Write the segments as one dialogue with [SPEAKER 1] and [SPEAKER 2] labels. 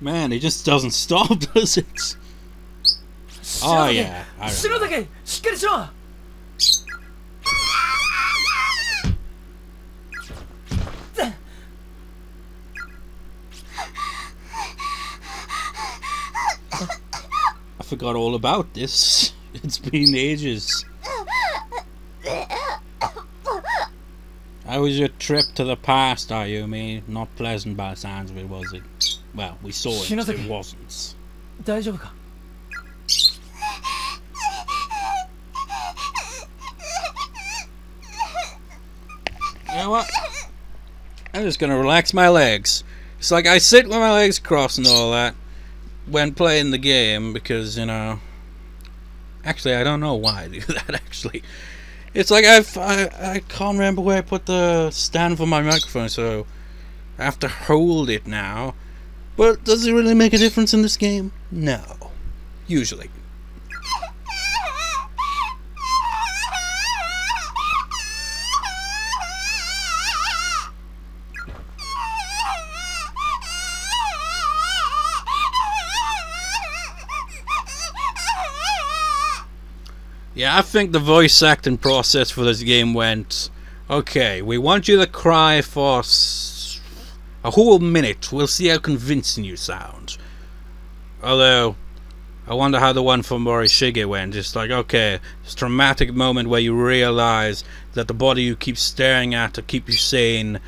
[SPEAKER 1] Man, it just doesn't stop, does it? Oh yeah. I remember. I forgot all about this. It's been ages. How was your trip to the past, Ayumi? Not pleasant by the sounds of it, was it? Well, we saw it, it wasn't. You know what? I'm just gonna relax my legs. It's like I sit with my legs crossed and all that when playing the game because, you know... Actually, I don't know why I do that, actually. It's like I can't remember where I put the stand for my microphone, so I have to hold it now. But does it really make a difference in this game? No. Usually. Yeah, I think the voice acting process for this game went, okay, we want you to cry for a whole minute. We'll see how convincing you sound. Although, I wonder how the one for Morishige went. It's like, okay, this dramatic moment where you realize that the body you keep staring at to keep you sane,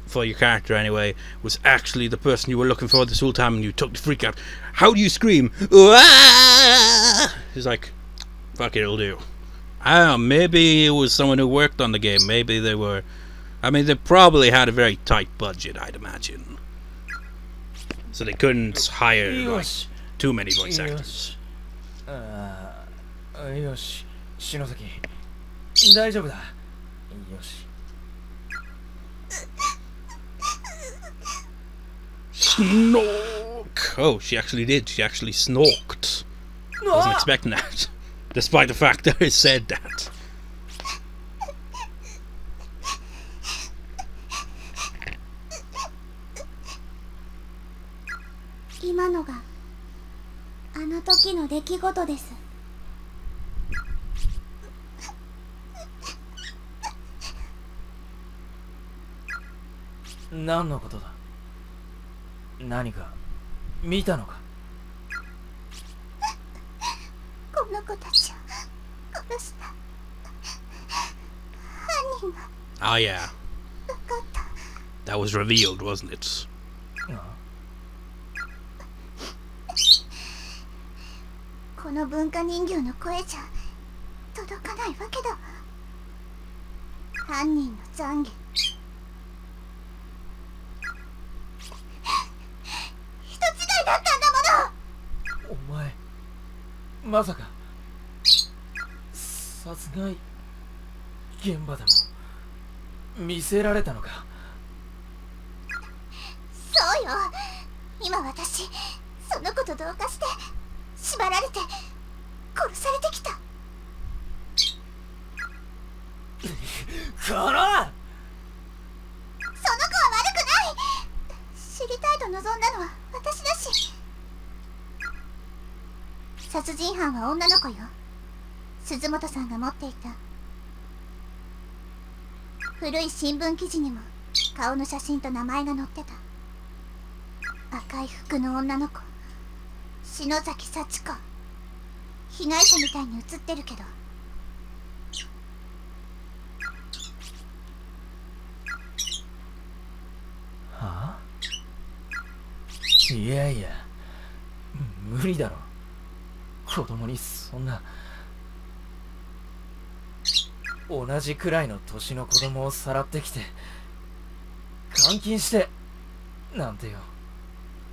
[SPEAKER 1] for your character anyway, was actually the person you were looking for this whole time, and you took the freak out. How do you scream? It's like... Fuck it, it'll do. I don't know, maybe it was someone who worked on the game. Maybe they were... I mean, they probably had a very tight budget, I'd imagine. So they couldn't hire, like, too many voice actors. Snork! Oh, she actually did. She actually snorked. Wasn't expecting that. Despite the fact that I said that. Oh yeah. That was revealed, wasn't it?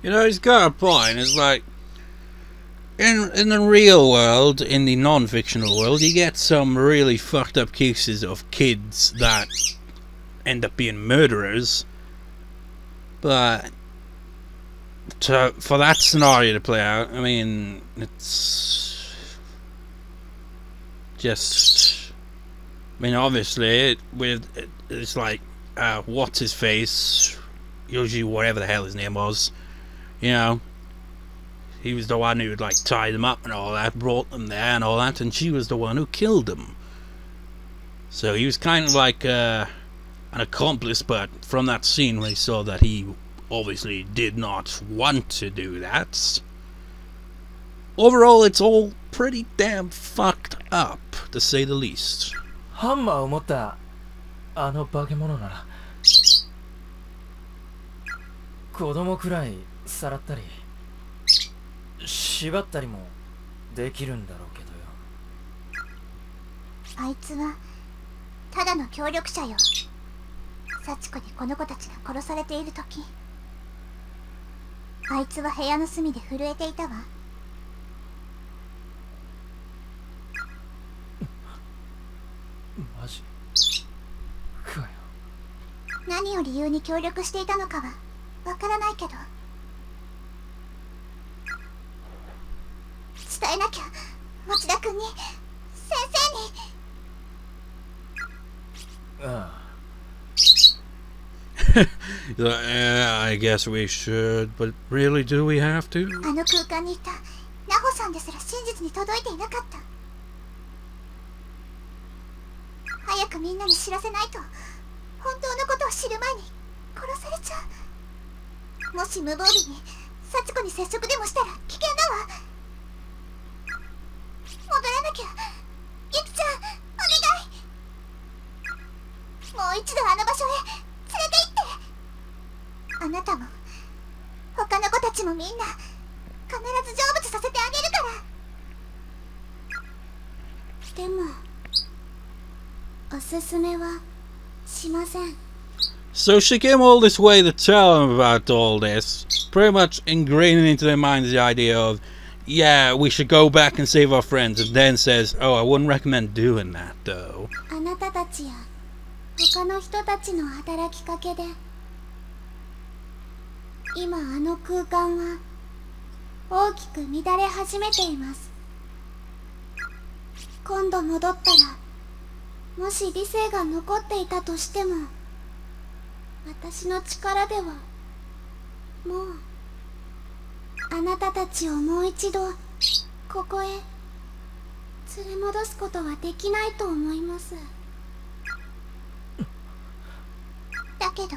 [SPEAKER 1] You know, he's got a point. It's like in the real world, in the non-fictional world, you get some really fucked up cases of kids that end up being murderers. But for that scenario to play out, I mean, it's just, I mean, obviously it's like what's his face, usually whatever the hell his name was, you know, he was the one who would like tie them up and all that, brought them there and all that, and she was the one who killed them. So he was kind of like an accomplice, but from that scene we saw that he obviously did not want to do that. Overall, it's all pretty damn fucked up, to say the least.
[SPEAKER 2] ハンマーを持ったあの化け物なら子供くらいさらったり縛ったりもできるんだろうけどよ。
[SPEAKER 3] あいつはただの協力者よ。幸子にこの子たちが殺されている時、あいつは部屋の隅で震えていたわ。
[SPEAKER 2] マジかよ。
[SPEAKER 3] 何を理由に協力していたのかはわからないけど、伝えなきゃ、持田君に、先生に。
[SPEAKER 2] ああ。
[SPEAKER 1] I guess we should, but really, do we have to?
[SPEAKER 3] あの空間にいたナホさんですら真実に届いていなかった。早くみんなに知らせないと、本当のことを知る前に殺されちゃう。もし無防備に幸子に接触でもしたら危険だわ。戻らなきゃ。ユキちゃん、お願い。もう一度あの場所へ連れて行って。あなたも他の子たちもみんな必ず成仏させてあげるから。でもおすすめはしません。
[SPEAKER 1] So she came all this way to tell them about all this, pretty much ingraining into their minds the idea of, yeah, we should go back and save our friends, and then says, oh, I wouldn't recommend doing that, though.
[SPEAKER 3] あなたたちや他の人たちの働きかけで今あの空間は大きく乱れ始めています。今度戻ったらもし理性が残っていたとしても私の力ではもうあなたたちをもう一度ここへ連れ戻すことはできないと思います。だけど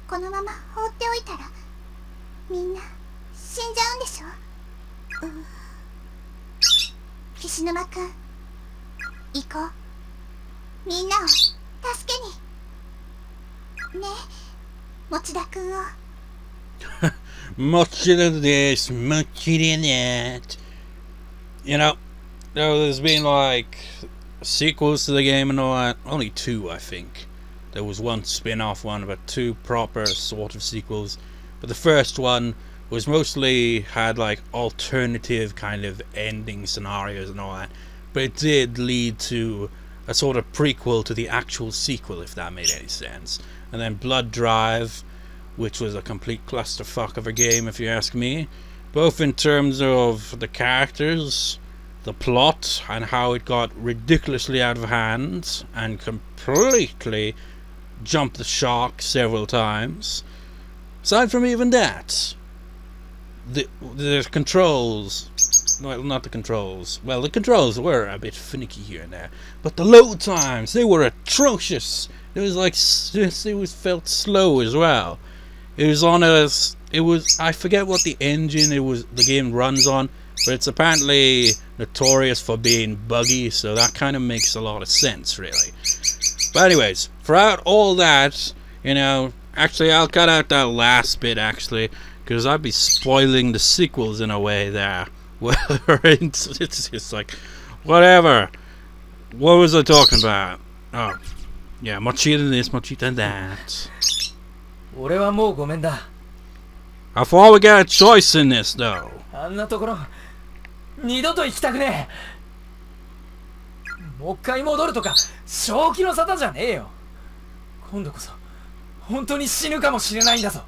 [SPEAKER 3] このまま放っておいたらみんな死んじゃうんでしょ。菱沼くん、行こう。みんなを助けにねえ、持田くんを。
[SPEAKER 1] Much of this, much of that. You know, there's been like sequels to the game and all that. Only 2, I think. There was one spin-off one, but 2 proper sort of sequels. But the first one was mostly had like alternative kind of ending scenarios and all that. But it did lead to a sort of prequel to the actual sequel, if that made any sense. And then Blood Drive, which was a complete clusterfuck of a game, if you ask me. Both in terms of the characters, the plot, and how it got ridiculously out of hand and completely jumped the shark several times. Aside from even that, the controls, well, not the controls, well, the controls were a bit finicky here and there, but the load times, they were atrocious. It was like, it was felt slow as well. It was on a, I forget what the engine the game runs on, but it's apparently notorious for being buggy, so that kind of makes a lot of sense, really. But anyways, throughout all that, you know, actually I'll cut out that last bit, actually, because I'd be spoiling the sequels in a way there. Well, it's just like, whatever. What was I talking about? Oh, yeah, much cheaper than this, much cheaper than that.
[SPEAKER 2] 俺はもうごめんだ。
[SPEAKER 1] I thought we got a choice in this, though.
[SPEAKER 2] あんなところ二度と行きたくねえ。もう一回戻るとか正気の沙汰じゃねえよ。今度こそ本当に死ぬかもしれないんだぞ。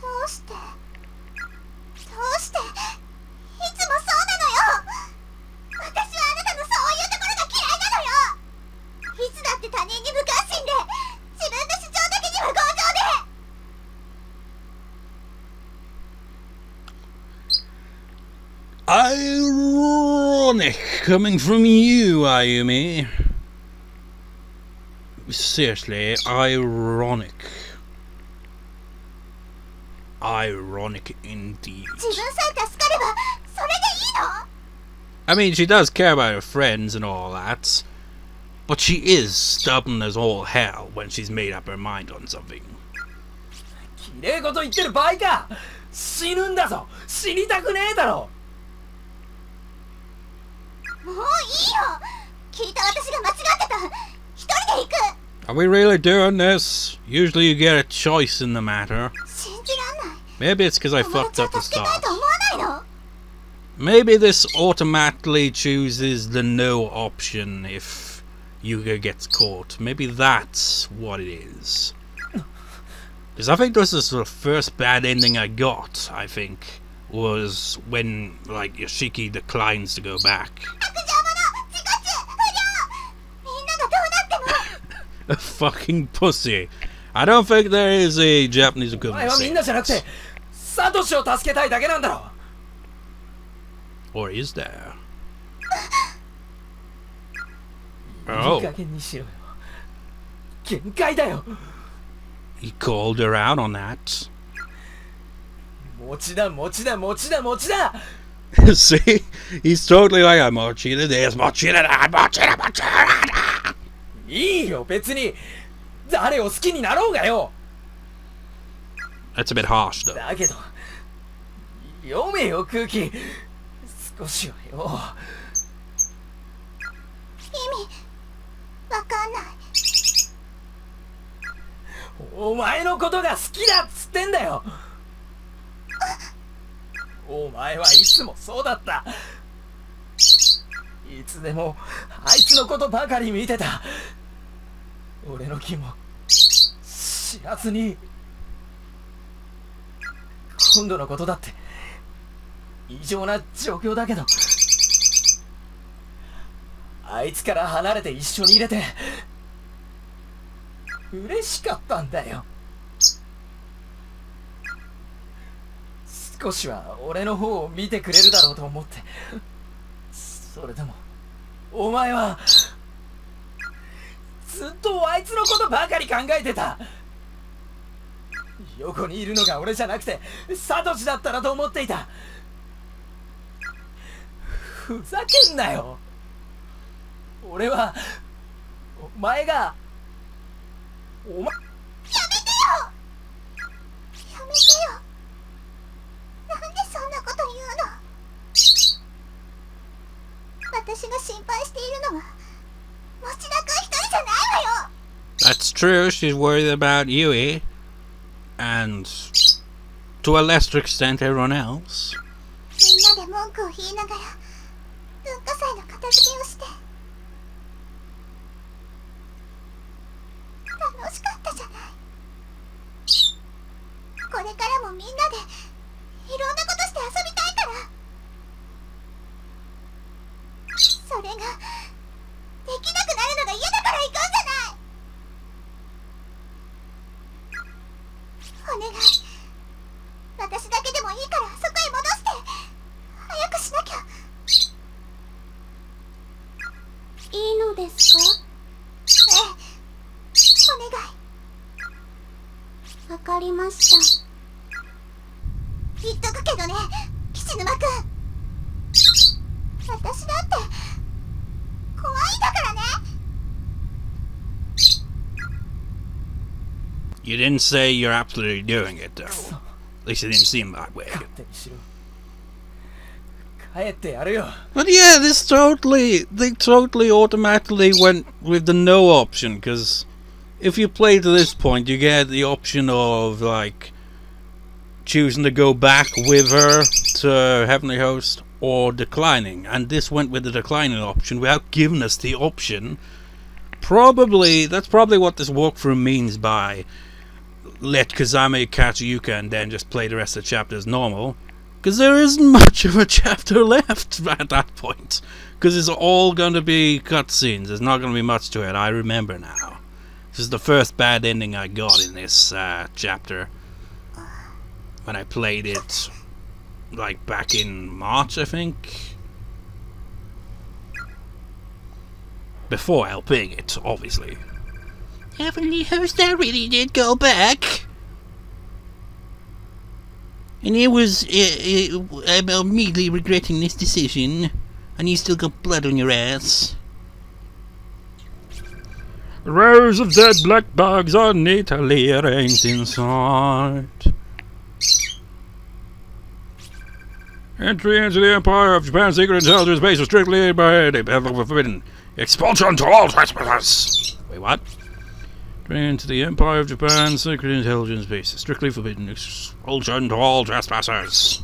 [SPEAKER 3] どうしていつもそうなのよ。私はあなたのそういうところが嫌いなのよ。いつだって他人に無関心で自分の主張だけには強情で。
[SPEAKER 1] ironic coming from you, Ayumi. Seriously, ironic. Ironic indeed. I mean, she does care about her friends and all that, but she is stubborn as all hell when she's made up her mind on something.
[SPEAKER 2] きれいこと言ってる場合か。死ぬんだぞ。死にたくねえだろ。
[SPEAKER 3] もういいよ。聞いた私が間違ってた。一人で行く。
[SPEAKER 1] Are we really doing this? Usually you get a choice in the matter.
[SPEAKER 3] 信じらんない。
[SPEAKER 1] Maybe it's because I fucked up the
[SPEAKER 3] 助けたい
[SPEAKER 1] start.
[SPEAKER 3] と思わないの？
[SPEAKER 1] Maybe this automatically chooses the no option if Yuka gets caught. Maybe that's what it is. Because I think this is the first bad ending I got, I think, was when, like, Yoshiki declines to go back. A fucking pussy. I don't think there is a Japanese
[SPEAKER 2] お前
[SPEAKER 1] equivalent
[SPEAKER 2] はみんなじゃなくて、サトシを助けたいだけなんだろ。
[SPEAKER 1] Or is there?
[SPEAKER 2] いい
[SPEAKER 1] Oh,
[SPEAKER 2] 加減にしろよ。限界だよ。
[SPEAKER 1] he called her out on that.
[SPEAKER 2] 餅だ餅だ餅だ餅だ。
[SPEAKER 1] See? He's totally like, I'm Mochida this, Mochida that, Mochida, Mochida.
[SPEAKER 2] いいよ別に。誰を好きになろうがよ。
[SPEAKER 1] That's a bit harsh, though.
[SPEAKER 2] だけど読めよ空気。少しはよ。
[SPEAKER 3] 意味わかんない。
[SPEAKER 2] お前のことが好きだっつってんだよ。お前はいつもそうだった。いつでもあいつのことばかり見てた。俺の気も知らずに。今度のことだって異常な状況だけど、あいつから離れて一緒にいれて嬉しかったんだよ。少しは俺の方を見てくれるだろうと思って。それでもお前はずっとあいつのことばかり考えてた。横にいるのが俺じゃなくてサトシだったらと思っていた。ふざけんなよ。俺はお前がお前。
[SPEAKER 3] やめてよ。やめてよ。なんでそんなこと言うの？私が心配しているのは持田君一人じゃないわよ。
[SPEAKER 1] That's true, she's worried about Yui. And to a lesser extent everyone else.
[SPEAKER 3] みんなで文句を言いながら文化祭の片付けをして楽しかったじゃない。これからもみんなでいろんなことして遊びたいから。それができなくなるのが嫌だから行くんじゃない。お願い。私だけでもいいからそこへ戻して早くしなきゃ。いいのですか？ええ、お願い。わかりました。言っとくけどね、岸沼くん。私だって怖いんだからね。
[SPEAKER 1] You didn't say you're absolutely doing it, though. At least it didn't seem that way.
[SPEAKER 2] 勝手にしろ。帰ってやるよ。
[SPEAKER 1] But yeah, they totally automatically went with the no option, because if you play to this point, you get the option of, like, choosing to go back with her to Heavenly Host, or declining, and this went with the declining option without giving us the option. That's probably what this walkthrough means by let Kazame catch Yuka and then just play the rest of the chapter as normal, because there isn't much of a chapter left at that point, because it's all going to be cutscenes. There's not going to be much to it. I remember now. This is the first bad ending I got in this chapter when I played it, like, back in March, I think. before LPing it, obviously.
[SPEAKER 4] Heavenly host, I really did go back. And I'm immediately regretting this decision. And you still got blood on your ass.
[SPEAKER 1] Rows of dead black bugs are neatly arranged inside. Entry into the Empire of Japan's secret intelligence base is strictly forbidden. Expulsion to all trespassers! Wait, what? Entry into the Empire of Japan's secret intelligence base is strictly forbidden. Expulsion to all trespassers.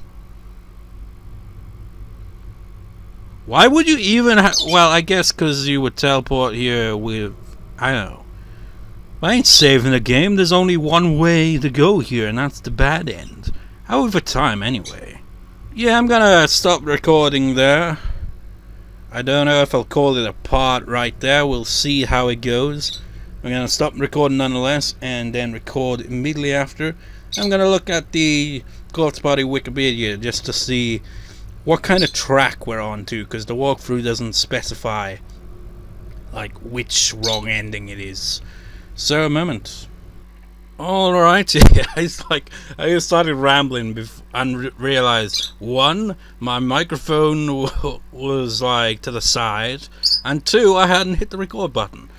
[SPEAKER 1] Why would you even well, I guess because you would teleport here with... I don't know. I ain't saving the game. There's only one way to go here, and that's the bad end. However time, anyway. Yeah, I'm gonna stop recording there. I don't know if I'll call it a part right there. We'll see how it goes. I'm gonna stop recording nonetheless, and then record immediately after. I'm gonna look at the Corpse Party Wikipedia just to see what kind of track we're on to, because the walkthrough doesn't specify like which wrong ending it is. So a moment. Alright, yeah, it's like I just started rambling and realized, one, my microphone was like to the side, and two, I hadn't hit the record button.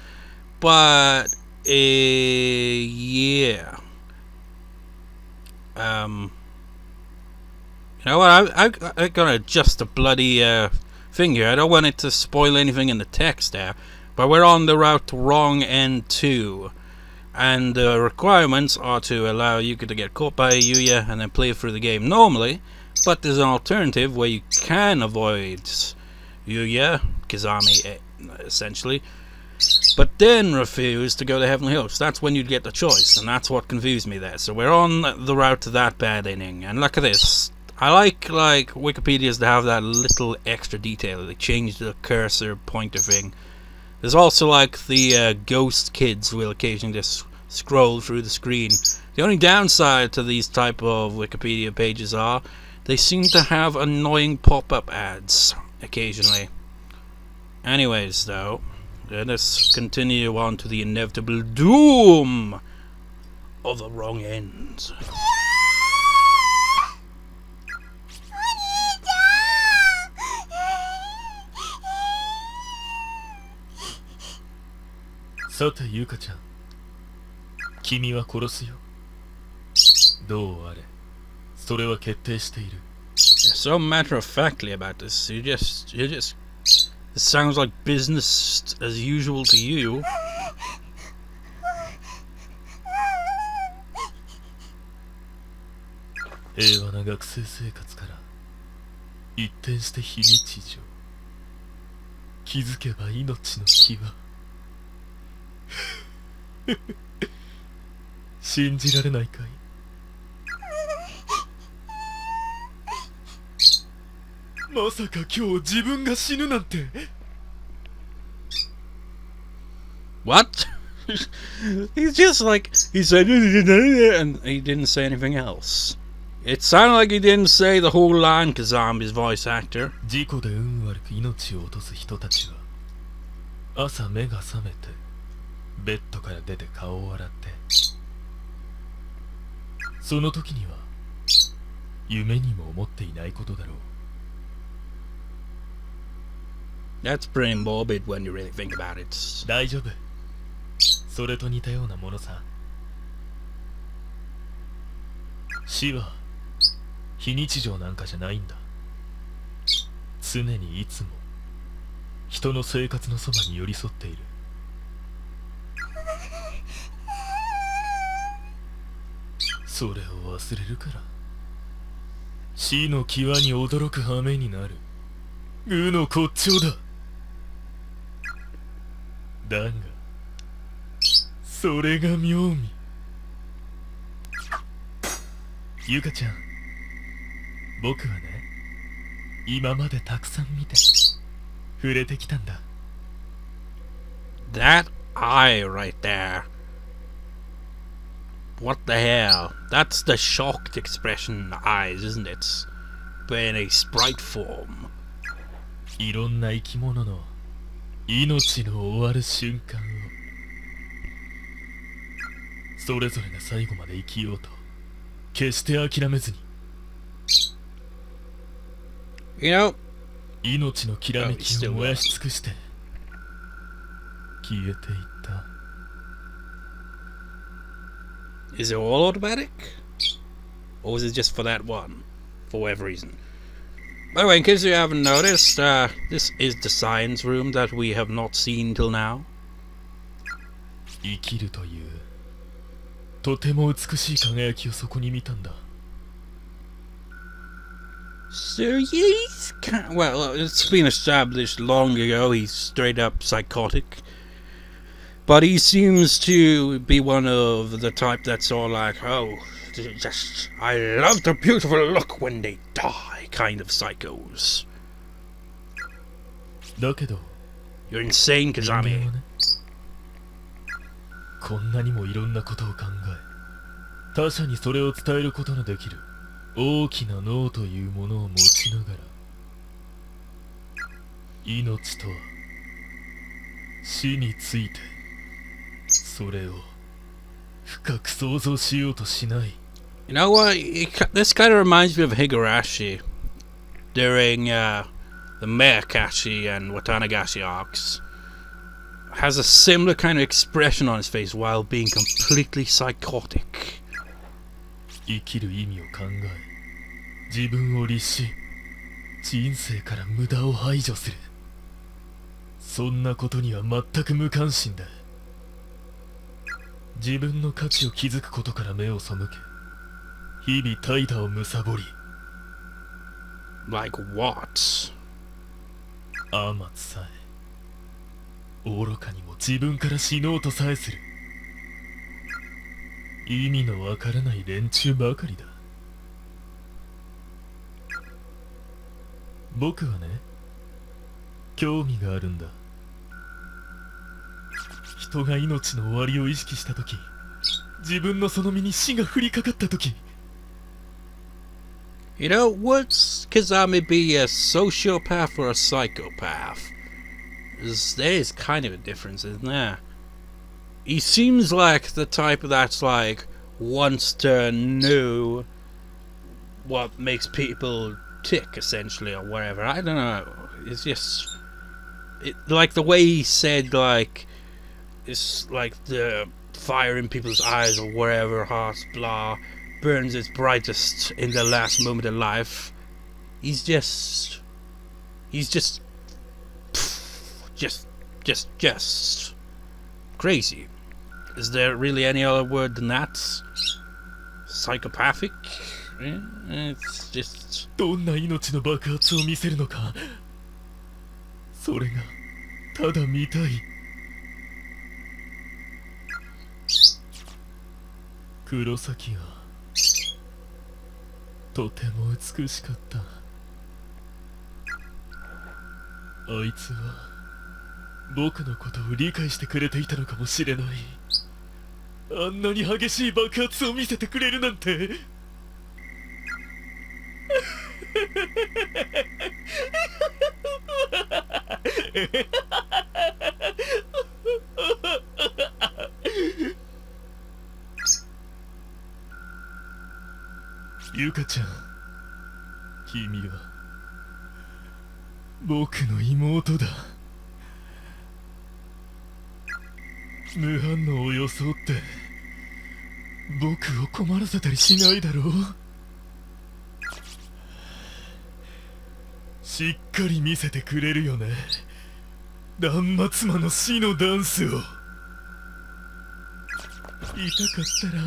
[SPEAKER 1] But yeah. You know what, I gotta adjust the bloody thing here. I don't want it to spoil anything in the text there. But we're on the route to wrong end 2. And the requirements are to allow Yuka to get caught by Yuya and then play through the game normally. But there's an alternative where you can avoid Yuya, Kizami essentially, but then refuse to go to Heavenly Host. That's when you'd get the choice, and that's what confused me there. So we're on the route to that bad ending. And look at this. I like Wikipedia's to have that little extra detail. They changed the cursor pointer thing. There's also like the ghost kids will occasionally just scroll through the screen. The only downside to these type of Wikipedia pages are they seem to have annoying pop-up ads occasionally. Anyways though, let us continue on to the inevitable doom of the wrong end.
[SPEAKER 2] Sate, Yuka-chan. 君は殺すよ。どうあれ、それは決定している。
[SPEAKER 1] You're so matter-of-factly about this. You just it sounds like business as usual to you.
[SPEAKER 2] 平和な学生生活から一転して非日常。気づけば命の際。信じられないかい？まさか今日自分が死ぬなんて。
[SPEAKER 1] What? He's just like, he said and he didn't say anything else. It sounded like he didn't say the whole line because I'm his voice actor.
[SPEAKER 2] 事故で運悪く命を落とす人たちは朝目が覚めてベッドから出て顔を洗ってその時には夢にも思っていないことだろう。
[SPEAKER 1] That's pretty morbid when you really think about it.
[SPEAKER 2] 大丈夫。それと似たようなものさ。死は非日常なんかじゃないんだ。常にいつも人の生活のそばに寄り添っている。それを忘れるから死の際に驚く羽目になる。無の骨頂だ。だがそれが妙味。ゆかちゃん、僕はね、今までたくさん見て触れてきたんだ。
[SPEAKER 1] That eye right there. What the hell? That's the shocked expression in the eyes, isn't it? But in a sprite form.
[SPEAKER 2] いろんな生き物の命の終わる瞬間をそれぞれが最後まで生きようと決して諦めずに
[SPEAKER 1] You know,
[SPEAKER 2] 命のきらめきを燃やし尽くして消えていった。
[SPEAKER 1] is it all automatic? Or was it just for that one? For whatever reason. By the way, in case you haven't noticed, this is the science room that we have not seen till now.
[SPEAKER 2] 生きるというとても美しい輝きをそこに見たんだ。
[SPEAKER 1] So he's well, it's been established long ago he's straight up psychotic. But he seems to be one of the type that's all like, oh, just, I love the beautiful look when they die kind of psychos.
[SPEAKER 2] だけど
[SPEAKER 1] You're insane,
[SPEAKER 2] 人間は
[SPEAKER 1] Kazami.
[SPEAKER 2] ね、こんなにもいろんなことを考え他者にそれを伝えることのできる大きな脳というものを持ちながら命とは死についてそれを深く想像しようとしない。
[SPEAKER 1] You know what? This kind of reminds me of Higurashi during the Meakashi and Watanagashi arcs. Has a similar kind of expression on his face while being completely psychotic.
[SPEAKER 2] 生きる意味を考え自分を律し人生から無駄を排除する。そんなことには全く無関心だ。自分の価値を築くことから目を背け日々怠惰を貪り
[SPEAKER 1] Like what?
[SPEAKER 2] あまつさえ愚かにも自分から死のうとさえする意味のわからない連中ばかりだ。僕はね興味があるんだ。人が命の終わりを意識したとき自分のその身に死が降りかかったとき
[SPEAKER 1] You know, would Kazami be a sociopath or a psychopath? There is kind of a difference, isn't there? He seems like the type that's like wants to know what makes people tick, essentially, or whatever. I don't know. It's just like the way he said, like it's like the fire in people's eyes or wherever, hearts, blah, burns its brightest in the last moment of life. He's just crazy. Is there really any other word than that? Psychopathic? It's just...
[SPEAKER 2] どんな命の爆発を見せるのかそれがただ見たい。黒崎がとても美しかった。あいつは僕のことを理解してくれていたのかもしれない。あんなに激しい爆発を見せてくれるなんて。ゆかちゃん、君は僕の妹だ。無反応を装って僕を困らせたりしないだろう。しっかり見せてくれるよね、断末魔の死のダンスを。痛かったら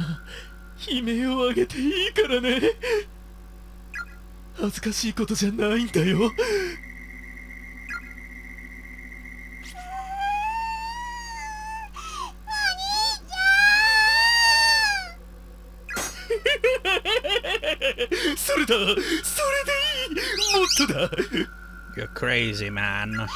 [SPEAKER 2] 悲鳴を上げていいからね。恥ずかしいことじゃないんだよ。それだ、それでいい、もっとだ。
[SPEAKER 1] You're crazy, man.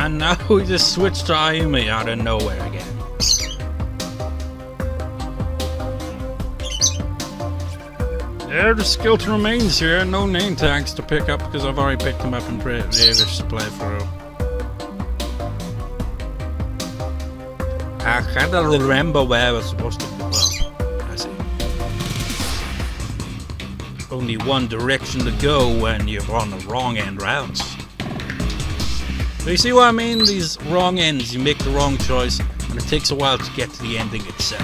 [SPEAKER 1] And now we just switched to Ayumi out of nowhere again. Yeah, the skeleton remains here. No name tags to pick up because I've already picked them up in previous playthrough. I can't remember where I was supposed to go. Well, I see. Only one direction to go when you're on the wrong end routes. So you see what I mean? These wrong ends, you make the wrong choice, and it takes a while to get to the ending itself.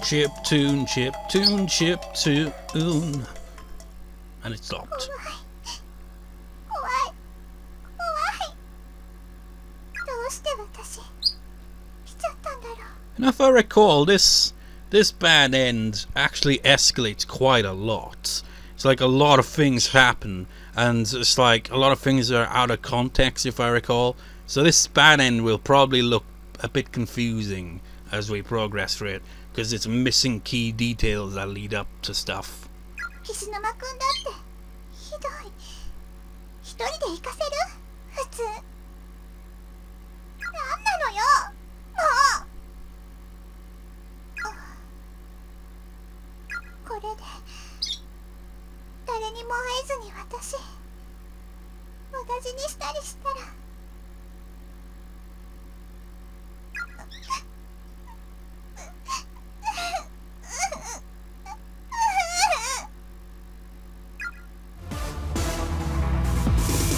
[SPEAKER 1] Chip tune, chip tune, chip tune. And it stopped. And if I recall, this bad end actually escalates quite a lot. It's like a lot of things happen, and it's like a lot of things are out of context, if I recall. So this bad end will probably look a bit confusing as we progress through it, because it's missing key details that lead up to stuff.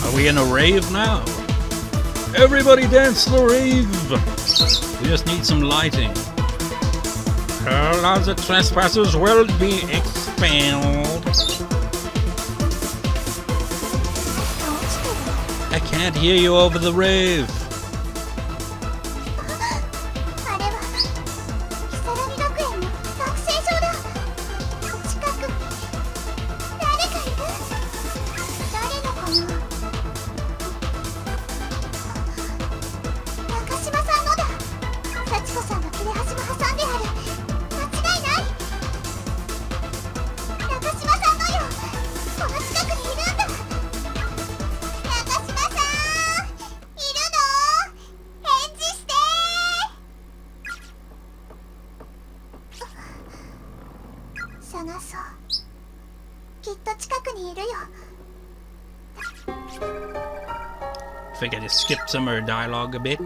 [SPEAKER 1] Are we in a rave now? Everybody dance the rave! We just need some lighting. All of the trespassers will be expelled. I can't hear you over the rave. I think I just skipped some of her dialogue a bit.